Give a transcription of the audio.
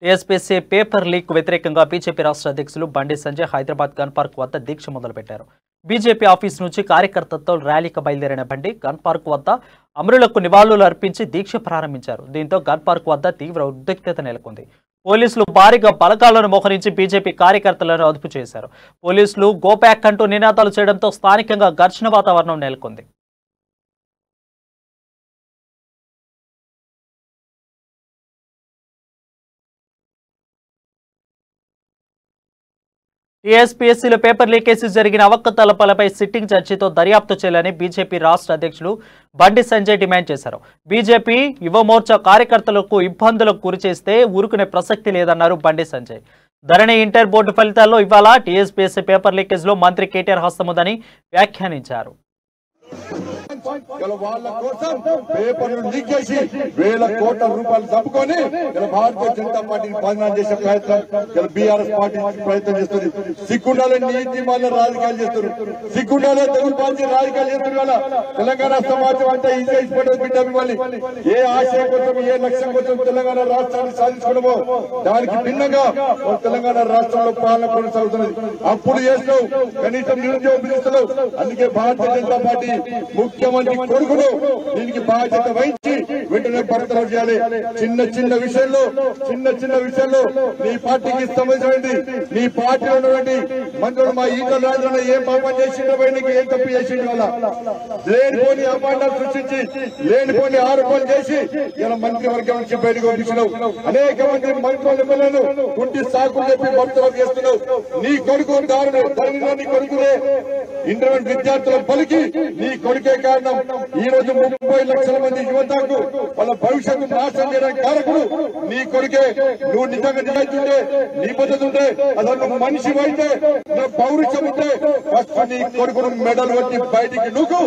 TSPC paper leak వ్యతిరేకంగా BJP రాష్ట్ర అధ్యక్షులు బండి సంజయ్ హైదరాబాద్ గన్ పార్క్ వద్ద దీక్ష మొదలుపెట్టారు. బీజేపీ ఆఫీస్ నుంచి కార్యకర్తలతో ర్యాలీకి బయలుదేరిన బండి గన్ పార్క్ వద్ద అమరులకు నివాళులు అర్పించి దీక్ష ప్రారంభించారు. దీంతో గన్ పార్క్ వద్ద తీవ్ర ఉద్రిక్తత నెలకొంది. పోలీసులు భారీగా బలగాలను మోహరించి బీజేపీ కార్యకర్తలను అదుపు చేశారు. పోలీసులు గో బ్యాక్ అంటూ నినాదాలు చేయడంతో స్థానికంగా ఘర్షణ వాతావరణం నెలకొంది. టీఎస్పీఎస్సీలో పేపర్ లీకేజీ జరిగిన అవకతవకలపై సిట్టింగ్ జడ్జితో దర్యాప్తు చేయాలని బీజేపీ రాష్ట్ర అధ్యక్షులు బండి సంజయ్ డిమాండ్ చేశారు. బీజేపీ యువమోర్చా కార్యకర్తలకు ఇబ్బందులకు గురిచేస్తే ఊరుకునే ప్రసక్తి లేదన్నారు బండి సంజయ్. ధరణి ఇంటర్ బోర్డు ఫలితాల్లో ఇవాళ టీఎస్పీఎస్సీ పేపర్ లీకేజ్లో మంత్రి కేటీఆర్ హస్తముందని వ్యాఖ్యానించారు. వాళ్ళ కోసం పేపర్లు లీక్ చేసి వేల కోట్ల రూపాయలు చంపుకొని భారతీయ జనతా పార్టీని బదనాం చేసే ప్రయత్నం బీఆర్ఎస్ పార్టీ ప్రయత్నం చేస్తుంది. సిగ్గుండాలే నీతి వాళ్ళ రాజకీయాలు చేస్తారు. సిగ్గుండాలే తెలుగు పార్టీ రాజకీయాలు చేస్తున్నారు. తెలంగాణ సమాజం అంతా ఈజీ బిడ్డ మిమ్మల్ని ఏ ఆశయం కోసం ఏ లక్ష్యం కోసం తెలంగాణ రాష్ట్రాన్ని సాధించుకోవడమో దానికి భిన్నంగా తెలంగాణ రాష్ట్రంలో పాలన కొనసాగుతున్నది. అప్పుడు చేస్తావు కనీసం నిరుద్యోగ బిల్లులు. అందుకే భారతీయ జనతా పార్టీ ముఖ్యమంత్రి కొడుకును దీనికి బాధ్యత వహించి వెంటనే బర్తరఫ్ చేయాలి. చిన్న చిన్న విషయంలో నీ పార్టీకి సంబంధించింది నీ పార్టీలో ఉన్నటువంటి మంత్రులు మా ఈటల రాజులను ఏం పాపం చేసిండో బయటికి ఏం తప్పు చేసిండు వల్ల లేనిపోని అపాండాలు సృష్టించి లేనిపోని ఆరోపణలు చేసి ఇలా మంత్రివర్గం నుంచి బయటకు పంపించినావు. అనేక మంది మంత్రులు ఎమ్మెల్యేలు గుంటి సాకులు చెప్పి బర్తరఫ్ చేస్తున్నావు. నీ కొడుకు నీ కొడుకునే ఇంటర్మీడియట్ విద్యార్థుల పలికి నీ కొడుకే కారణం. ఈ రోజు 30 లక్షల మంది యువతకు వాళ్ళ భవిష్యత్తు నాశనం చేయడానికి కారకుడు నీ కొడుకే. నువ్వు నిజంగా నిజాయితీ ఉంటే నీ పద్ధతి ఉంటే అసలు నువ్వు మనిషి అయితే పౌరుషం ఉంటే ఫస్ట్ నీ కొడుకును మెడల్ కొట్టి బయటికి నువ్వు